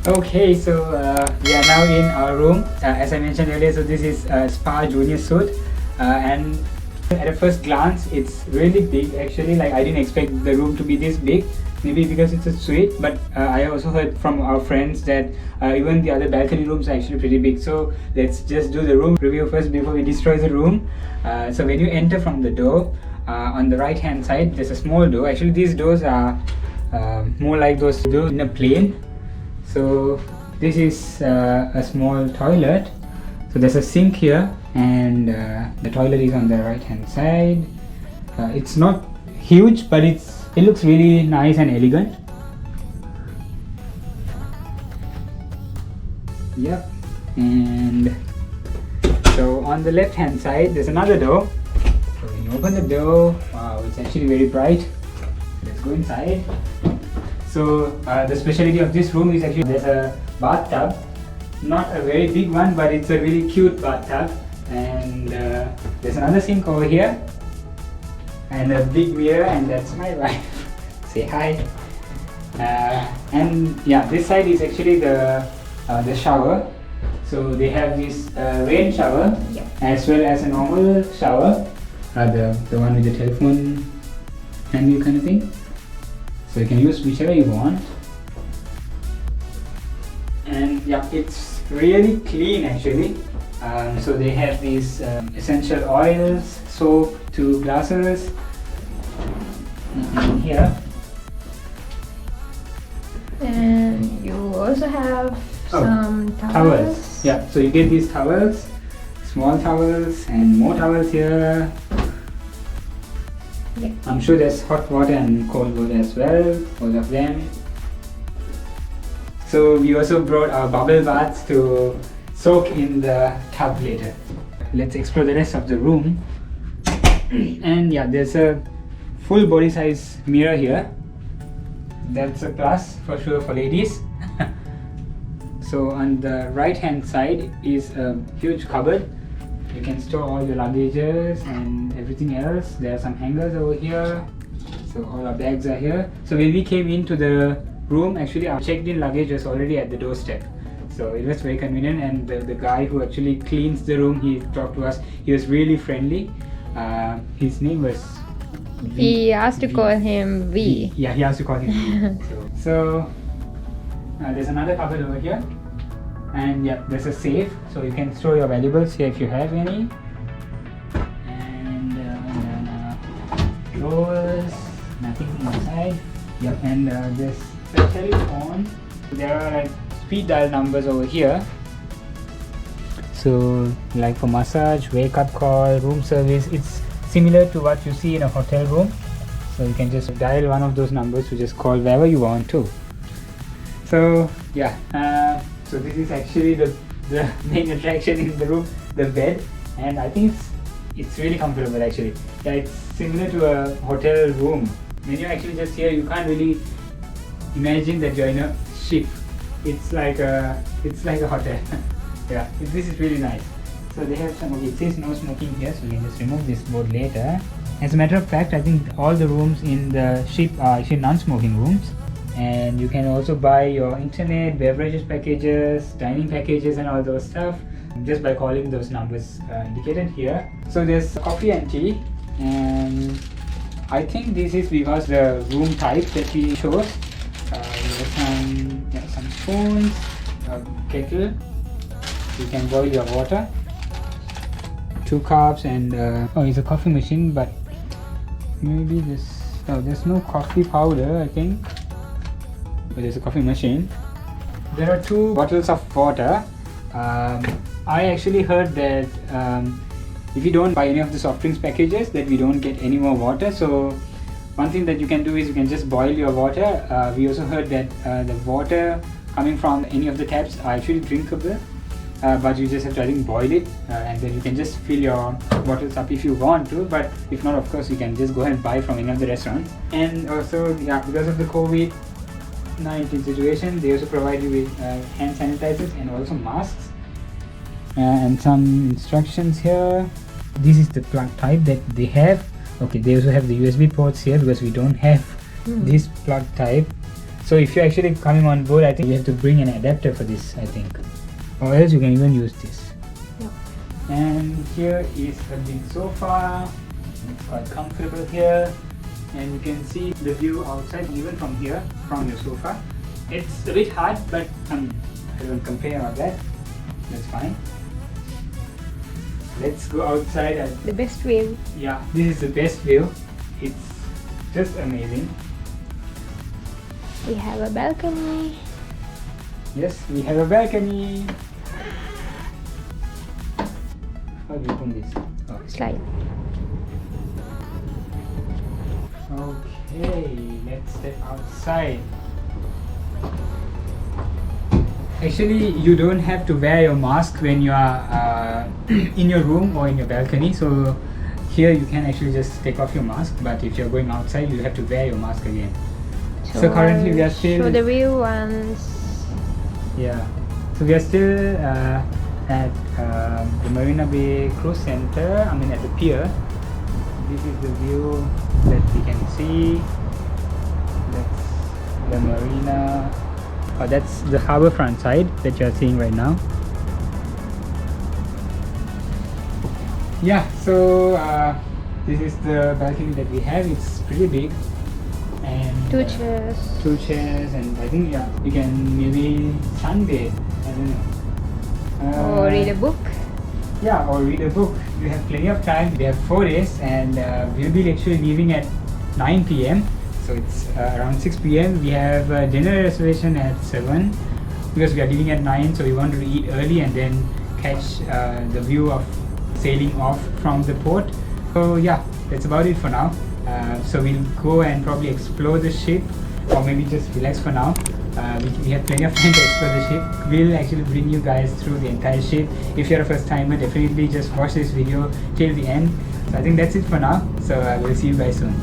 Okay, so we are now in our room. As I mentioned earlier, so this is Spa Junior Suite, and at a first glance, it's really big. Actually, like I didn't expect the room to be this big. Maybe because it's a suite, but I also heard from our friends that even the other balcony rooms are actually pretty big. So let's just do the room review first before we destroy the room. So when you enter from the door, on the right hand side, there's a small door. Actually, these doors are more like those doors in a plane. So this is a small toilet. So there's a sink here, and the toilet is on the right hand side. It's not huge, but it looks really nice and elegant. Yep. And so on the left hand side there's another door. So when you open the door, wow, it's actually very bright. Let's go inside. So the specialty of this room is actually there's a bathtub. Not a very big one, but it's a really cute bathtub. And there's another sink over here, and a big mirror, and that's my wife. Say hi. And yeah, this side is actually the shower. So they have this rain shower, as well as a normal shower, the one with the telephone handle kind of thing. So you can use whichever you want. And yeah, it's really clean actually. So they have these essential oils, soap, 2 glasses in here. And you also have some towels. Yeah, so you get these towels, small towels, and more towels here. Yeah. I'm sure there's hot water and cold water as well, both of them. So we also brought our bubble baths to soak in the tub later. Let's explore the rest of the room. And yeah, there's a full body size mirror here. That's a plus for sure for ladies. So on the right hand side is a huge cupboard. You can store all your luggages and everything else. There are some hangers over here. So all our bags are here. So when we came into the room, actually our checked in luggage was already at the doorstep. So it was very convenient, and the guy who actually cleans the room, he talked to us. He was really friendly. His name was He asked to call him V. Yeah, he asked to call him V. So there's another cupboard over here. And yeah, there's a safe, so you can store your valuables here if you have any. And drawers, nothing inside. Yep, and there's a telephone. There are like speed dial numbers over here. So like for massage, wake up call, room service, it's similar to what you see in a hotel room. So you can just dial one of those numbers to just call wherever you want to. So yeah. So this is actually the main attraction in the room, the bed, and I think it's really comfortable actually. Yeah, it's similar to a hotel room. When you're actually just here, you can't really imagine that you're in a ship. It's like a hotel. Yeah, this is really nice. So they have some. It says no smoking here, so we can just remove this board later. As a matter of fact, I think all the rooms in the ship are actually non-smoking rooms. And you can also buy your internet, beverages packages, dining packages and all those stuff just by calling those numbers indicated here. So there's coffee and tea, and I think this is because the room type that we chose. There's some spoons, a kettle, you can boil your water, 2 cups, and it's a coffee machine, but maybe there's no coffee powder, I think. But there's a coffee machine. There are 2 bottles of water. I actually heard that if you don't buy any of the soft drinks packages, that we don't get any more water. So one thing that you can do is you can just boil your water. We also heard that the water coming from any of the taps are actually drinkable, but you just have to, I think, boil it, and then you can just fill your bottles up if you want to. But if not, of course, you can just go ahead and buy from any of the restaurants. And also, yeah, because of the COVID-19 situation, they also provide you with hand sanitizers and also masks, and some instructions here. This is the plug type that they have. Okay, they also have the USB ports here because we don't have this plug type. So if you're actually coming on board, I think you have to bring an adapter for this, I think, or else you can even use this. Yep. And here is a big sofa. It's quite comfortable here, and you can see the view outside even from here, from your sofa. It's a bit hard, but I don't complain about that. That's fine. Let's go outside. The best view. Yeah, this is the best view. It's just amazing. We have a balcony. Yes, we have a balcony. How do you open this? Oh. Slide. Okay, let's step outside. Actually, you don't have to wear your mask when you are in your room or in your balcony. So here you can actually just take off your mask. But if you're going outside, you have to wear your mask again. So currently we are still. Show the view once. Yeah. So we are still at the Marina Bay Cruise Center. I mean at the pier. This is the view that we can see. That's the marina. Oh, that's the harbourfront side that you are seeing right now. Yeah, so this is the balcony that we have. It's pretty big, and Two chairs. Two chairs, and I think you can maybe sunbathe. I don't know. Or read a book. Yeah, or read a book. You have plenty of time. We have 4 days, and we'll be actually leaving at 9 p.m. So it's around 6 p.m. We have a dinner reservation at 7 because we are leaving at 9. So we wanted to eat early and then catch the view of sailing off from the port. So yeah, that's about it for now. So we'll go and probably explore the ship, or maybe just relax for now. We have plenty of time to explore the ship. We'll actually bring you guys through the entire ship. If you're a first timer, definitely just watch this video till the end. So I think that's it for now. So we'll see you guys soon.